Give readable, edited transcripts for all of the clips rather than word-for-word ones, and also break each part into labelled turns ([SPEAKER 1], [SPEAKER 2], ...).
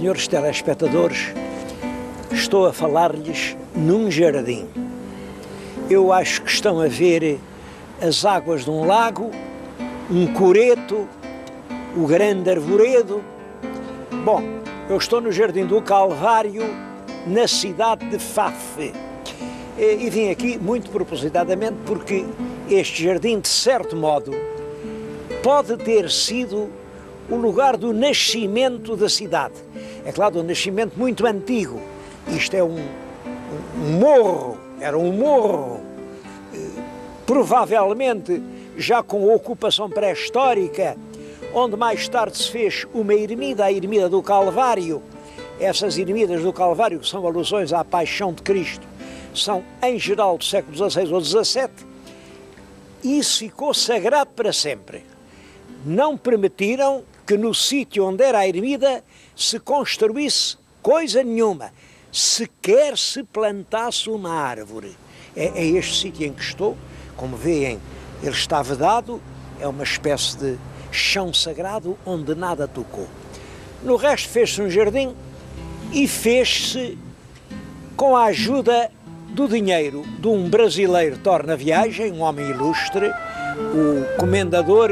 [SPEAKER 1] senhores telespectadores, estou a falar-lhes num jardim. Eu acho que estão a ver as águas de um lago, um coreto, o grande arvoredo. Bom, eu estou no Jardim do Calvário, na cidade de Faf. E vim aqui muito propositadamente porque este jardim, de certo modo, pode ter sido o lugar do nascimento da cidade. É claro, de um nascimento muito antigo. Isto é um morro, era um morro, provavelmente já com ocupação pré-histórica, onde mais tarde se fez uma ermida, a ermida do Calvário. Essas ermidas do Calvário, que são alusões à paixão de Cristo, são em geral do século XVI ou XVII, e isso ficou sagrado para sempre. Não permitiram que no sítio onde era a ermida se construísse coisa nenhuma, sequer se plantasse uma árvore. É este sítio em que estou, como veem, ele está vedado, é uma espécie de chão sagrado onde nada tocou. No resto fez-se um jardim e fez-se com a ajuda do dinheiro de um brasileiro torna-viagem, um homem ilustre, o comendador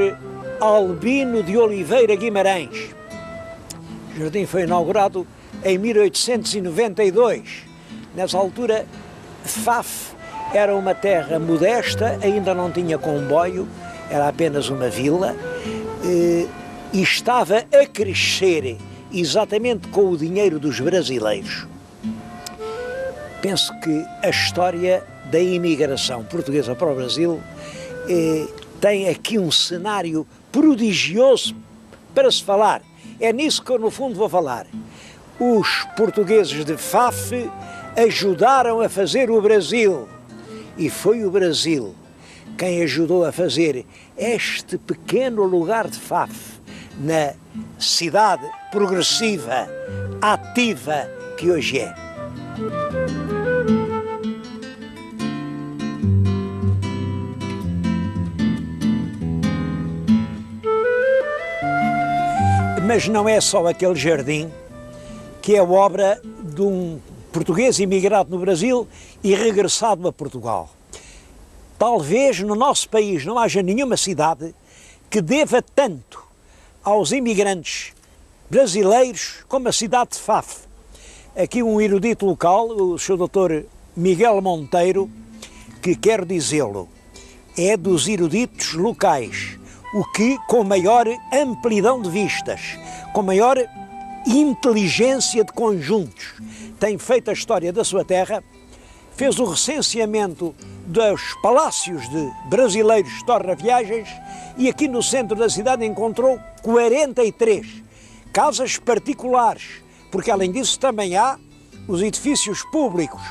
[SPEAKER 1] Albino de Oliveira Guimarães. O jardim foi inaugurado em 1892. Nessa altura, Faf era uma terra modesta, ainda não tinha comboio, era apenas uma vila, e estava a crescer exatamente com o dinheiro dos brasileiros. Penso que a história da imigração portuguesa para o Brasil tem aqui um cenário prodigioso para se falar. É nisso que eu, no fundo, vou falar. Os portugueses de Faf ajudaram a fazer o Brasil. E foi o Brasil quem ajudou a fazer este pequeno lugar de Faf, na cidade progressiva, ativa que hoje é. Mas não é só aquele jardim que é obra de um português imigrado no Brasil e regressado a Portugal. Talvez no nosso país não haja nenhuma cidade que deva tanto aos imigrantes brasileiros como a cidade de Faf. Aqui um erudito local, o Sr. Dr. Miguel Monteiro, que quero dizê-lo, é dos eruditos locais, o que com maior amplidão de vistas, com maior inteligência de conjuntos, tem feito a história da sua terra, fez o recenseamento dos palácios de brasileiros torna-viagens e aqui no centro da cidade encontrou 43 casas particulares, porque além disso também há os edifícios públicos.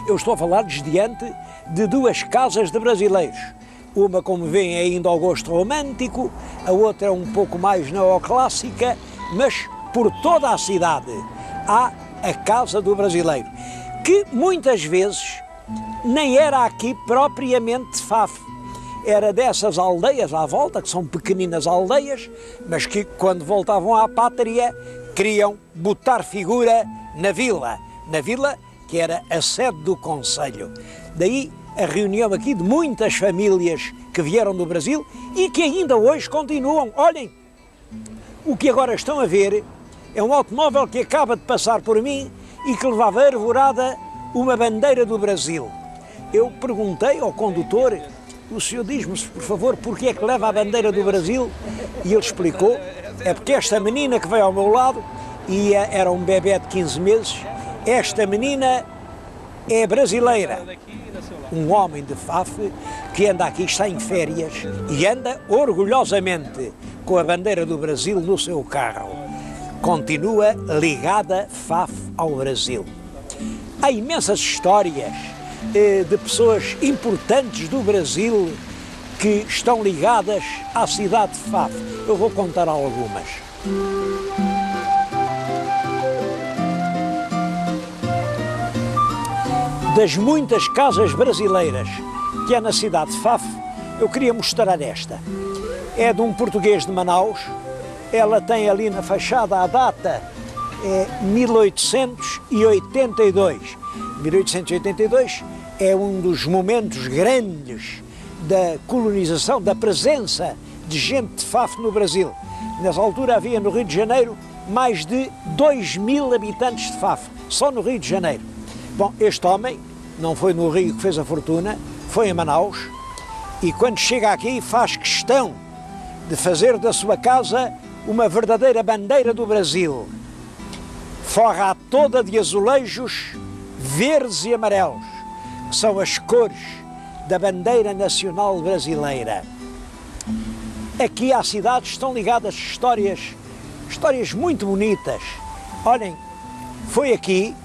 [SPEAKER 1] Eu estou a falar-lhes diante de 2 casas de brasileiros. Uma, como veem, é ainda ao gosto romântico, a outra é um pouco mais neoclássica, mas por toda a cidade há a casa do brasileiro, que muitas vezes nem era aqui propriamente de Faf, era dessas aldeias à volta, que são pequeninas aldeias, mas que quando voltavam à pátria queriam botar figura na vila que era a sede do concelho. Daí a reunião aqui de muitas famílias que vieram do Brasil e que ainda hoje continuam. Olhem, o que agora estão a ver é um automóvel que acaba de passar por mim e que levava arvorada uma bandeira do Brasil. Eu perguntei ao condutor, o senhor diz-me, por favor, porque é que leva a bandeira do Brasil? E ele explicou, é porque esta menina que veio ao meu lado, e era um bebê de 15 meses, esta menina é brasileira. Um homem de Faf que anda aqui, está em férias e anda orgulhosamente com a bandeira do Brasil no seu carro. Continua ligada Faf ao Brasil. Há imensas histórias de pessoas importantes do Brasil que estão ligadas à cidade de Faf. Eu vou contar algumas. Das muitas casas brasileiras que há na cidade de Faf, eu queria mostrar esta. É de um português de Manaus, ela tem ali na fachada a data é 1882. 1882 é um dos momentos grandes da colonização, da presença de gente de Faf no Brasil. Nessa altura havia no Rio de Janeiro mais de 2.000 habitantes de Faf, só no Rio de Janeiro. Bom, este homem não foi no Rio que fez a fortuna, foi em Manaus, e quando chega aqui faz questão de fazer da sua casa uma verdadeira bandeira do Brasil. Forra-a toda de azulejos verdes e amarelos, que são as cores da bandeira nacional brasileira. Aqui à cidade estão ligadas histórias muito bonitas. Olhem, foi aqui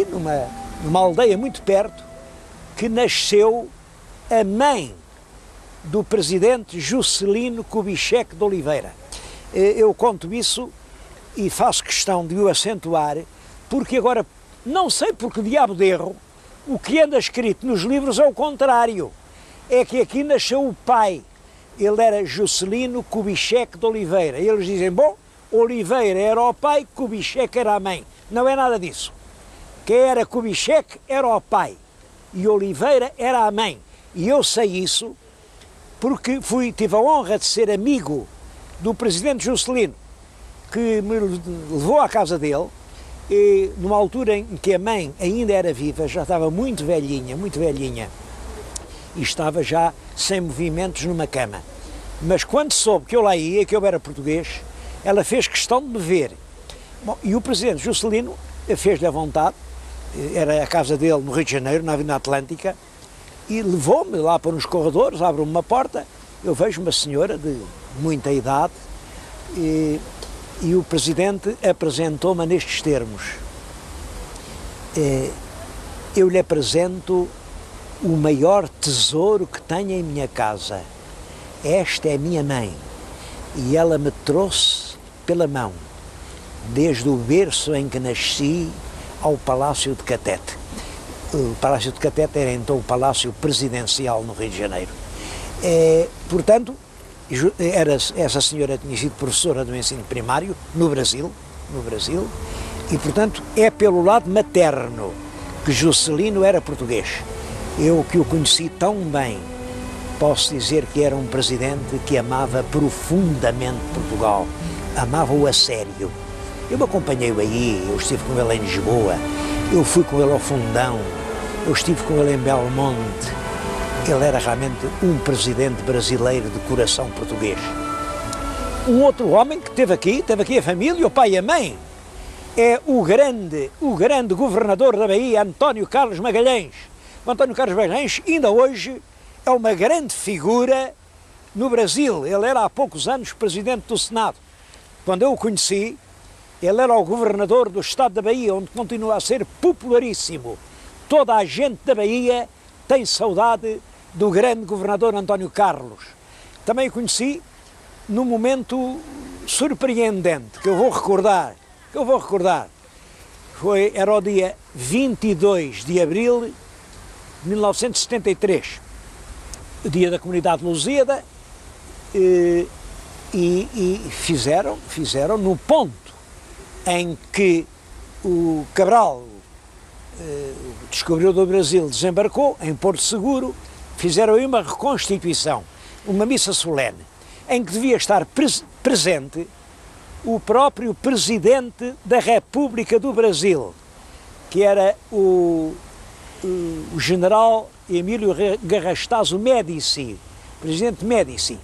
[SPEAKER 1] numa aldeia muito perto, que nasceu a mãe do presidente Juscelino Kubitschek de Oliveira. Eu conto isso e faço questão de o acentuar, porque agora, não sei por que diabo de erro, o que anda escrito nos livros é o contrário. É que aqui nasceu o pai. Ele era Juscelino Kubitschek de Oliveira. E eles dizem, bom, Oliveira era o pai, Kubitschek era a mãe. Não é nada disso. Quem era Kubitschek era o pai e Oliveira era a mãe. E eu sei isso porque tive a honra de ser amigo do presidente Juscelino, que me levou à casa dele, e numa altura em que a mãe ainda era viva, já estava muito velhinha, e estava já sem movimentos numa cama. Mas quando soube que eu lá ia, que eu era português, ela fez questão de me ver. Bom, e o presidente Juscelino fez-lhe a vontade, era a casa dele no Rio de Janeiro, na Avenida Atlântica, e levou-me lá para uns corredores, abre-me uma porta, eu vejo uma senhora de muita idade, e o presidente apresentou-me nestes termos. Eu lhe apresento o maior tesouro que tenho em minha casa. Esta é a minha mãe, e ela me trouxe pela mão, desde o berço em que nasci ao Palácio de Catete. O Palácio de Catete era então o Palácio Presidencial no Rio de Janeiro. Portanto, essa senhora tinha sido professora do ensino primário no Brasil, e portanto é pelo lado materno que Juscelino era português. Eu que o conheci tão bem, posso dizer que era um presidente que amava profundamente Portugal, amava-o a sério. Eu acompanhei-o aí, eu estive com ele em Lisboa, eu fui com ele ao Fundão, eu estive com ele em Belmonte. Ele era realmente um presidente brasileiro de coração português. Um outro homem que esteve aqui a família, o pai e a mãe, é o grande governador da Bahia, António Carlos Magalhães. O António Carlos Magalhães ainda hoje é uma grande figura no Brasil. Ele era há poucos anos presidente do Senado. Quando eu o conheci, ele era o governador do estado da Bahia, onde continua a ser popularíssimo. Toda a gente da Bahia tem saudade do grande governador António Carlos. Também o conheci num momento surpreendente, que eu vou recordar. Era o dia 22 de abril de 1973, o dia da comunidade lusíada, e fizeram no ponto em que o Cabral, o descobridor do Brasil, desembarcou em Porto Seguro, fizeram aí uma reconstituição, uma missa solene, em que devia estar presente o próprio presidente da República do Brasil, que era o general Emílio Garrastazu Médici, presidente Médici.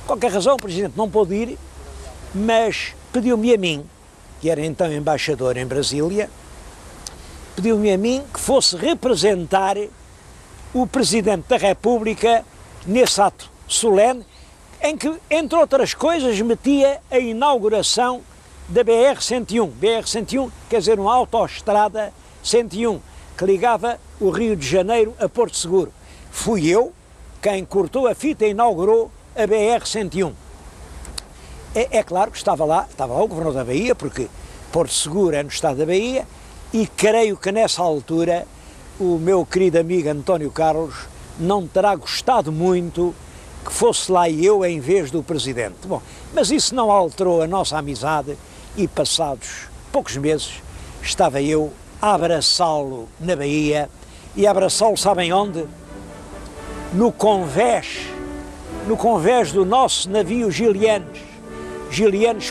[SPEAKER 1] Por qualquer razão o presidente não pôde ir, mas pediu-me a mim, que era então embaixador em Brasília, pediu-me a mim que fosse representar o Presidente da República nesse ato solene, em que, entre outras coisas, metia a inauguração da BR-101. BR-101 quer dizer uma autoestrada 101, que ligava o Rio de Janeiro a Porto Seguro. Fui eu quem cortou a fita e inaugurou a BR-101. É claro que estava lá o governador da Bahia, porque Porto Seguro é no estado da Bahia, e creio que nessa altura o meu querido amigo António Carlos não terá gostado muito que fosse lá eu em vez do presidente. Bom, mas isso não alterou a nossa amizade e passados poucos meses estava eu a abraçá-lo na Bahia, e a abraçá-lo sabem onde? No convés do nosso navio Gilianes,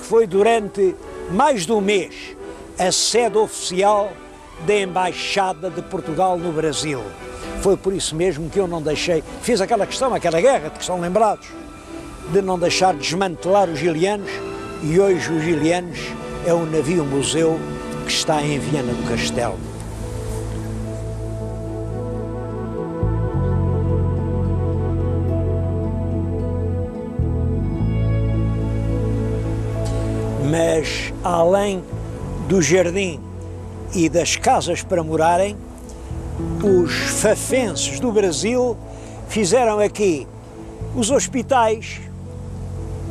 [SPEAKER 1] que foi durante mais de um mês a sede oficial da Embaixada de Portugal no Brasil. Foi por isso mesmo que eu não deixei, fiz aquela questão, aquela guerra de que são lembrados, de não deixar desmantelar os Gilianes, e hoje os Gilianes é um navio-museu que está em Viana do Castelo. Mas, além do jardim e das casas para morarem, os fafenses do Brasil fizeram aqui os hospitais,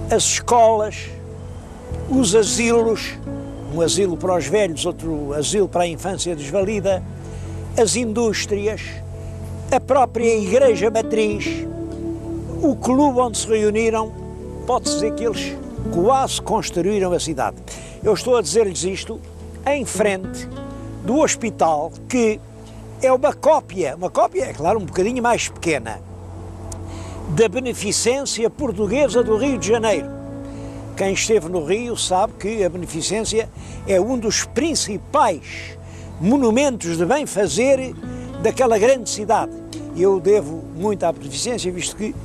[SPEAKER 1] as escolas, os asilos, um asilo para os velhos, outro asilo para a infância desvalida, as indústrias, a própria igreja matriz, o clube onde se reuniram. Pode-se dizer que eles quase construíram a cidade. Eu estou a dizer-lhes isto em frente do hospital, que é uma cópia, é claro, um bocadinho mais pequena, da Beneficência Portuguesa do Rio de Janeiro. Quem esteve no Rio sabe que a Beneficência é um dos principais monumentos de bem-fazer daquela grande cidade. Eu devo muito à Beneficência, visto que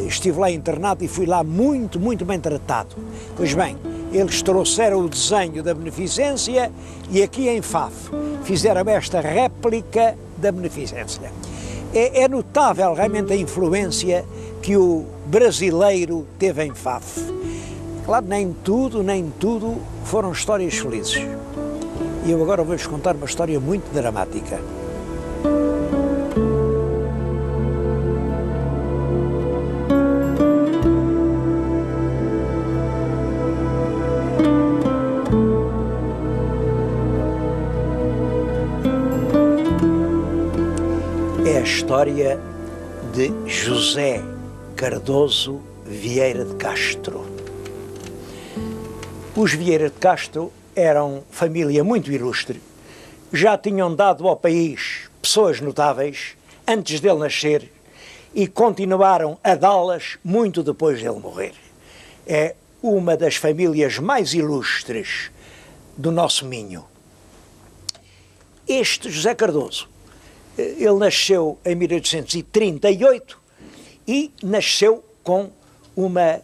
[SPEAKER 1] estive lá internado e fui lá muito bem tratado. Pois bem, eles trouxeram o desenho da Beneficência e aqui em Faf fizeram esta réplica da Beneficência. É notável realmente a influência que o brasileiro teve em Faf. Claro, nem tudo foram histórias felizes. E eu agora vou-vos contar uma história muito dramática. É a história de José Cardoso Vieira de Castro. Os Vieira de Castro eram família muito ilustre, já tinham dado ao país pessoas notáveis antes dele nascer e continuaram a dá-las muito depois dele morrer. É uma das famílias mais ilustres do nosso Minho. Este José Cardoso, ele nasceu em 1838 e nasceu com uma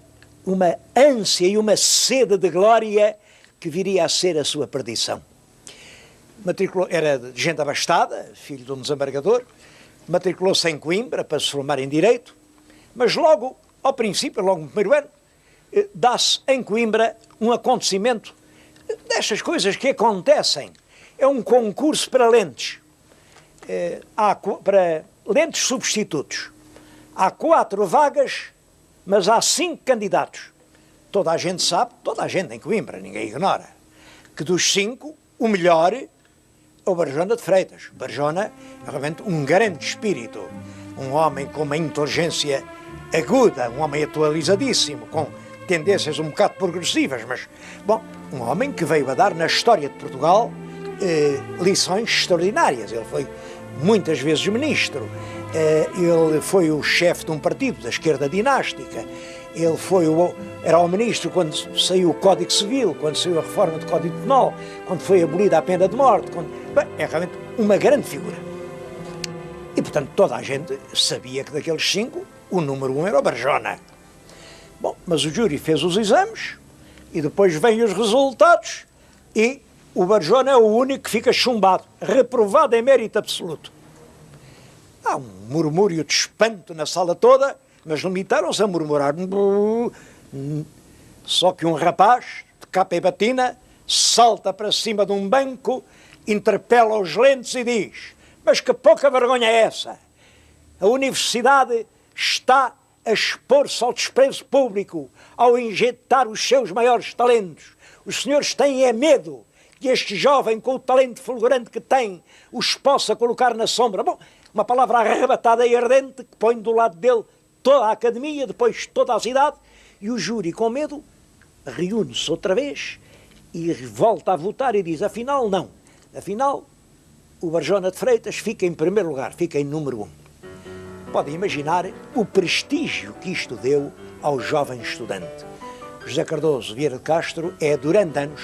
[SPEAKER 1] ânsia e uma sede de glória que viria a ser a sua perdição. Era de gente abastada, filho de um desembargador, matriculou-se em Coimbra para se formar em Direito, mas logo, ao princípio, logo no primeiro ano, dá-se em Coimbra um acontecimento destas coisas que acontecem. É um concurso para lentes, para lentes substitutos. Há 4 vagas, mas há 5 candidatos. Toda a gente sabe, toda a gente em Coimbra, ninguém ignora, que dos 5, o melhor é o Barjona de Freitas. Barjona é realmente um grande espírito, um homem com uma inteligência aguda, um homem atualizadíssimo, com tendências um bocado progressivas, mas, bom, um homem que veio a dar na história de Portugal lições extraordinárias. Ele foi muitas vezes ministro, ele foi o chefe de um partido da esquerda dinástica, ele era o ministro quando saiu o Código Civil, quando saiu a reforma do Código Penal, quando foi abolida a pena de morte, é realmente uma grande figura. E, portanto, toda a gente sabia que daqueles 5, o número 1 era o Barjona. Bom, mas o júri fez os exames e depois vêm os resultados e o Barjona é o único que fica chumbado, reprovado em mérito absoluto. Há um murmúrio de espanto na sala toda, mas limitaram-se a murmurar. Só que um rapaz, de capa e batina, salta para cima de um banco, interpela os lentes e diz: mas que pouca vergonha é essa? A universidade está a expor-se ao desprezo público, ao injetar os seus maiores talentos. Os senhores têm medo que este jovem, com o talento fulgurante que tem, os possa colocar na sombra. Bom, uma palavra arrebatada e ardente que põe do lado dele toda a academia, depois toda a cidade, e o júri, com medo, reúne-se outra vez e volta a votar e diz, afinal não, afinal o Barjona de Freitas fica em primeiro lugar, fica em número 1. Podem imaginar o prestígio que isto deu ao jovem estudante. José Cardoso Vieira de Castro é, durante anos,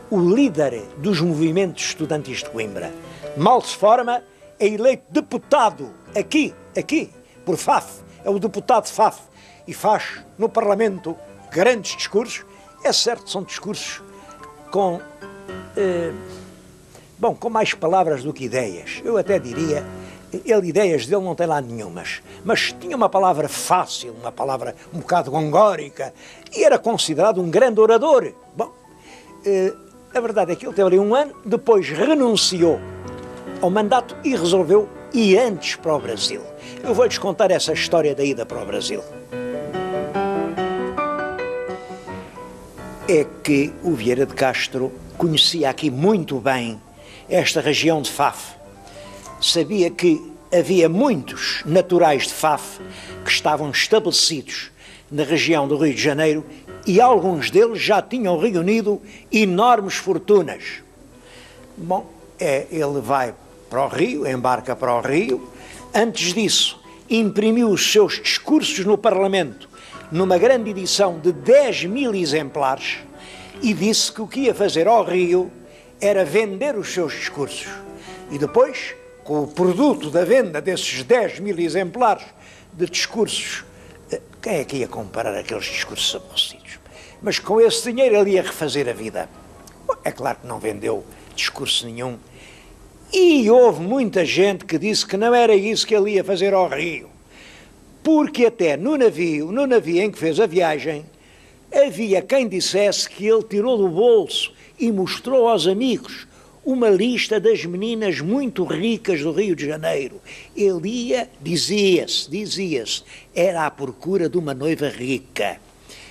[SPEAKER 1] o líder dos movimentos estudantis de Coimbra. Mal se forma, é eleito deputado aqui, por FAF, é o deputado FAF, e faz no Parlamento grandes discursos. É certo, são discursos com mais palavras do que ideias. Eu até diria, ideias dele não tem lá nenhumas, mas tinha uma palavra fácil, uma palavra um bocado gongórica, e era considerado um grande orador. Bom, a verdade é que ele teve ali um ano, depois renunciou ao mandato e resolveu ir antes para o Brasil. Eu vou-lhes contar essa história da ida para o Brasil. É que o Vieira de Castro conhecia aqui muito bem esta região de Faf. Sabia que havia muitos naturais de Faf que estavam estabelecidos na região do Rio de Janeiro e alguns deles já tinham reunido enormes fortunas. Bom, ele vai para o Rio, embarca para o Rio. Antes disso, imprimiu os seus discursos no Parlamento numa grande edição de 10.000 exemplares e disse que o que ia fazer ao Rio era vender os seus discursos. E depois, com o produto da venda desses 10.000 exemplares de discursos, quem é que ia comparar aqueles discursos aborrecidos? Mas com esse dinheiro ele ia refazer a vida. Bom, é claro que não vendeu discurso nenhum. E houve muita gente que disse que não era isso que ele ia fazer ao Rio. Porque até no navio em que fez a viagem, havia quem dissesse que ele tirou do bolso e mostrou aos amigos uma lista das meninas muito ricas do Rio de Janeiro. Ele ia, dizia-se, era à procura de uma noiva rica.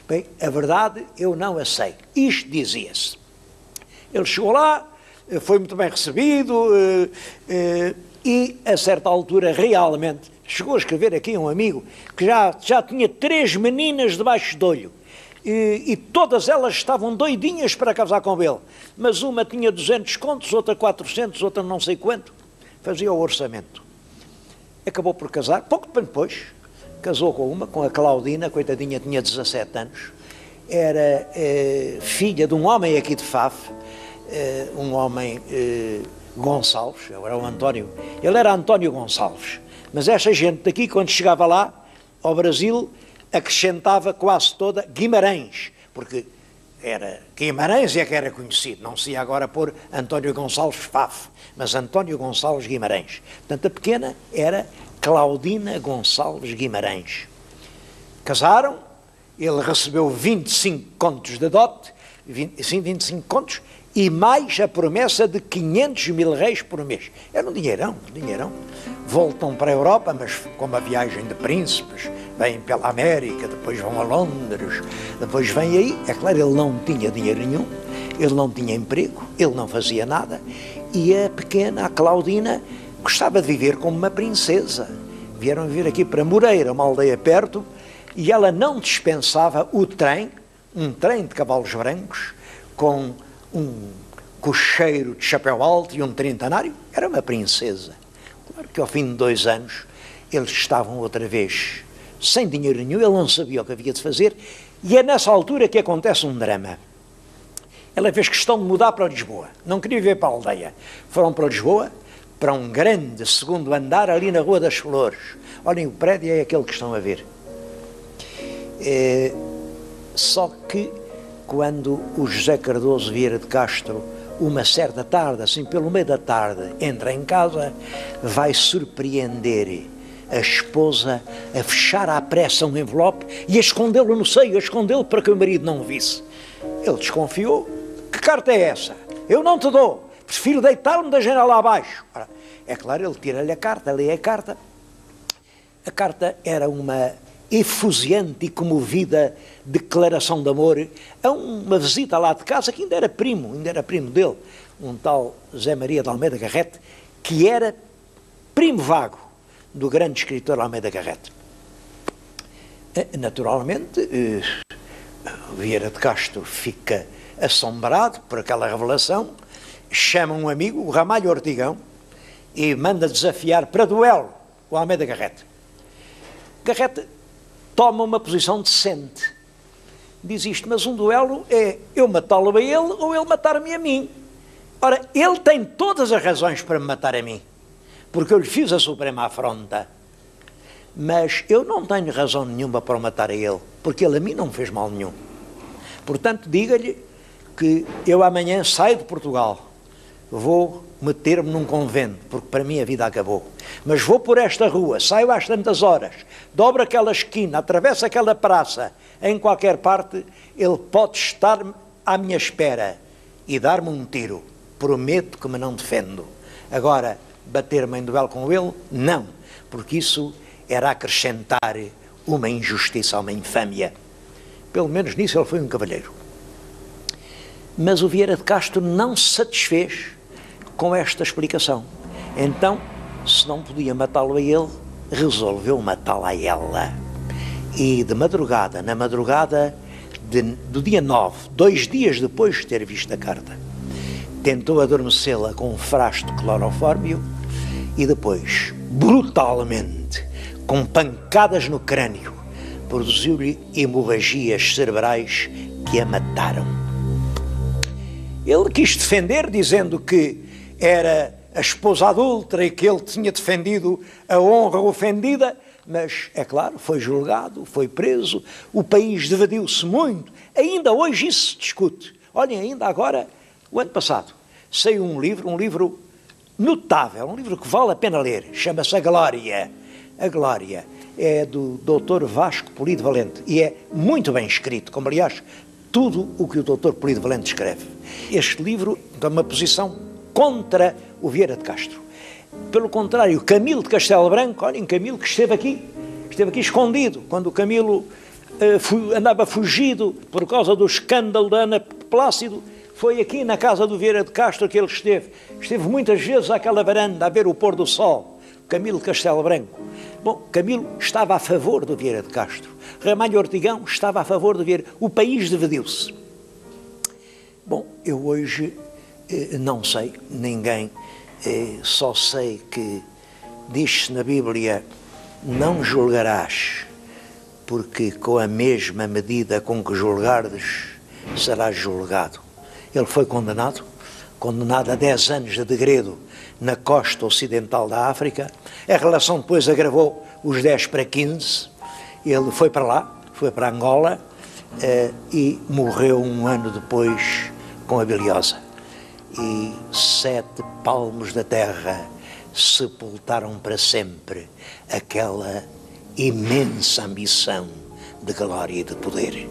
[SPEAKER 1] Bem, a verdade eu não a sei. Isto dizia-se. Ele chegou lá, foi muito bem recebido e, a certa altura, realmente, chegou a escrever aqui um amigo que já tinha 3 meninas debaixo de olho. E todas elas estavam doidinhas para casar com ele, mas uma tinha 200 contos, outra 400, outra não sei quanto, fazia o orçamento. Acabou por casar, pouco tempo depois, casou com a Claudina, coitadinha, tinha 17 anos, era filha de um homem aqui de Faf, um homem Gonçalves, ele era António Gonçalves, mas esta gente daqui, quando chegava lá, ao Brasil, acrescentava quase toda Guimarães, porque era Guimarães é que era conhecido, não se ia agora pôr António Gonçalves Faf, mas António Gonçalves Guimarães. Portanto, a pequena era Claudina Gonçalves Guimarães. Casaram, ele recebeu 25 contos de dote, 25 contos, e mais a promessa de 500.000 réis por mês. Era um dinheirão. Voltam para a Europa, mas com uma viagem de príncipes, vêm pela América, depois vão a Londres, depois vêm aí. É claro, ele não tinha dinheiro nenhum, ele não tinha emprego, ele não fazia nada, e a pequena, a Claudina, gostava de viver como uma princesa. Vieram viver aqui para Moreira, uma aldeia perto, e ela não dispensava o trem, um trem de cavalos brancos, com um cocheiro de chapéu alto e um trintanário. Era uma princesa. Claro que ao fim de 2 anos eles estavam outra vez sem dinheiro nenhum, ele não sabia o que havia de fazer, e é nessa altura que acontece um drama. Ela fez questão de mudar para Lisboa, não queria viver para a aldeia. Foram para Lisboa, para um grande 2º andar ali na Rua das Flores. Olhem, o prédio é aquele que estão a ver. Só que quando o José Cardoso Vieira de Castro, uma certa tarde, assim pelo meio da tarde, entra em casa, vai surpreender a esposa a fechar à pressa um envelope e a escondê-lo no seio, a escondê-lo para que o marido não o visse. Ele desconfiou. Que carta é essa? Eu não te dou. Prefiro deitar-me da janela abaixo. Ora, é claro, ele tira-lhe a carta, lê a carta. A carta era uma efusiante e comovida declaração de amor a uma visita lá de casa que ainda era primo dele, um tal Zé Maria de Almeida Garrett, que era primo vago do grande escritor Almeida Garrett. Naturalmente, Vieira de Castro fica assombrado por aquela revelação, chama um amigo, o Ramalho Ortigão, e manda desafiar para duelo o Almeida Garrett. Garrett toma uma posição decente. Diz isto, mas um duelo é eu matá-lo a ele ou ele matar-me a mim. Ora, ele tem todas as razões para me matar a mim, porque eu lhe fiz a suprema afronta. Mas eu não tenho razão nenhuma para o matar a ele, porque ele a mim não me fez mal nenhum. Portanto, diga-lhe que eu amanhã saio de Portugal, vou meter-me num convento, porque para mim a vida acabou. Mas vou por esta rua, saio às tantas horas, dobro aquela esquina, atravesso aquela praça, em qualquer parte, ele pode estar à minha espera e dar-me um tiro. Prometo que me não defendo. Agora, bater-me em duelo com ele, não, porque isso era acrescentar uma injustiça a uma infâmia. Pelo menos nisso ele foi um cavalheiro. Mas o Vieira de Castro não se satisfez com esta explicação. Então, se não podia matá-lo a ele, resolveu matá-la a ela. E de madrugada, na madrugada do dia 9, 2 dias depois de ter visto a carta, tentou adormecê-la com um frasco de clorofórmio e depois, brutalmente, com pancadas no crânio, produziu-lhe hemorragias cerebrais que a mataram. Ele quis defender, dizendo que era a esposa adúltera e que ele tinha defendido a honra ofendida, mas, é claro, foi julgado, foi preso, o país dividiu-se muito. Ainda hoje isso se discute. Olhem, ainda agora, o ano passado, saiu um livro notável, um livro que vale a pena ler, chama-se A Glória. A Glória é do Dr. Vasco Polido Valente e é muito bem escrito, como aliás tudo o que o Dr. Polido Valente escreve. Este livro dá uma posição contra o Vieira de Castro. Pelo contrário, Camilo de Castelo Branco, olhem, Camilo que esteve aqui escondido, quando o Camilo andava fugido por causa do escândalo da Ana Plácido, foi aqui na casa do Vieira de Castro que ele esteve. Esteve muitas vezes àquela varanda a ver o pôr do sol. Camilo de Castelo Branco. Bom, Camilo estava a favor do Vieira de Castro. Ramalho Ortigão estava a favor do Vieira. O país dividiu-se. Bom, eu hoje não sei, ninguém, só sei que diz-se na Bíblia, não julgarás, porque com a mesma medida com que julgardes, serás julgado. Ele foi condenado a 10 anos de degredo na costa ocidental da África. A relação depois agravou os 10 para 15. Ele foi para lá, foi para Angola e morreu um ano depois com a biliosa. E 7 palmos da terra sepultaram para sempre aquela imensa ambição de glória e de poder.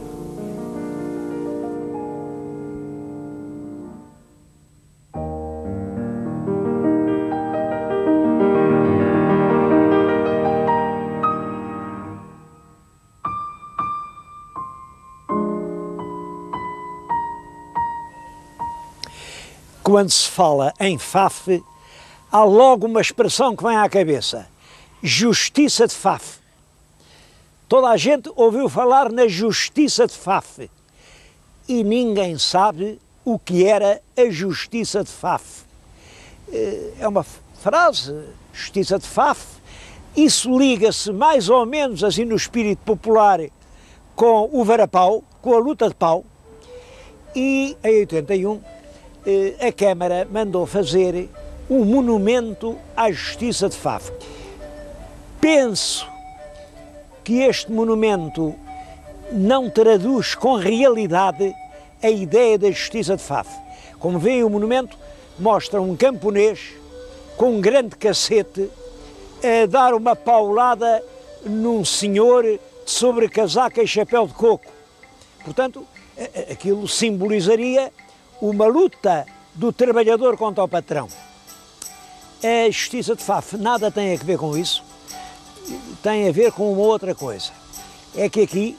[SPEAKER 1] Quando se fala em FAF, há logo uma expressão que vem à cabeça: justiça de FAF. Toda a gente ouviu falar na justiça de FAF e ninguém sabe o que era a justiça de FAF. É uma frase, justiça de FAF, isso liga-se mais ou menos assim no espírito popular com o varapau, com a luta de pau, e em 81 a Câmara mandou fazer um monumento à justiça de FAF. Penso que este monumento não traduz com realidade a ideia da justiça de FAF. Como veem, o monumento mostra um camponês com um grande cacete a dar uma paulada num senhor de sobrecasaca e chapéu de coco. Portanto, aquilo simbolizaria uma luta do trabalhador contra o patrão. A justiça de FAF nada tem a ver com isso, tem a ver com uma outra coisa. É que aqui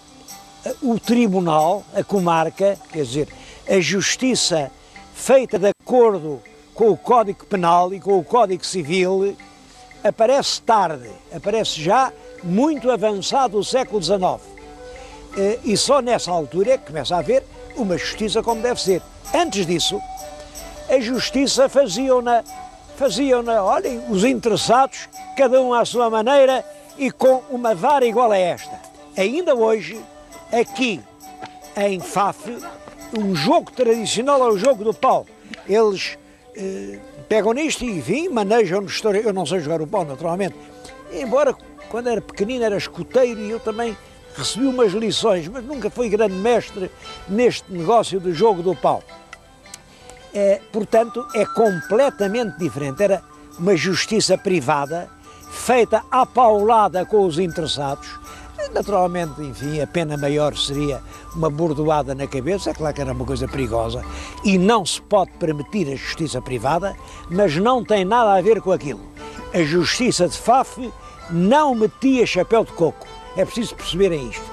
[SPEAKER 1] o tribunal, a comarca, quer dizer, a justiça feita de acordo com o Código Penal e com o Código Civil, aparece tarde, aparece já muito avançado o século XIX. E só nessa altura é que começa a haver uma justiça como deve ser. Antes disso, a justiça faziam-na, olhem, os interessados, cada um à sua maneira e com uma vara igual a esta. Ainda hoje, aqui em Faf, um jogo tradicional é o jogo do pau. Eles pegam nisto e, enfim, manejam-no. Eu não sei jogar o pau, naturalmente. Embora, quando era pequenino, era escoteiro e eu também recebi umas lições, mas nunca fui grande mestre neste negócio do jogo do pau. Portanto, é completamente diferente. Era uma justiça privada, feita à paulada com os interessados. Naturalmente, enfim, a pena maior seria uma bordoada na cabeça, é claro que era uma coisa perigosa, e não se pode permitir a justiça privada, mas não tem nada a ver com aquilo. A justiça de Faf não metia chapéu de coco. É preciso perceberem isto.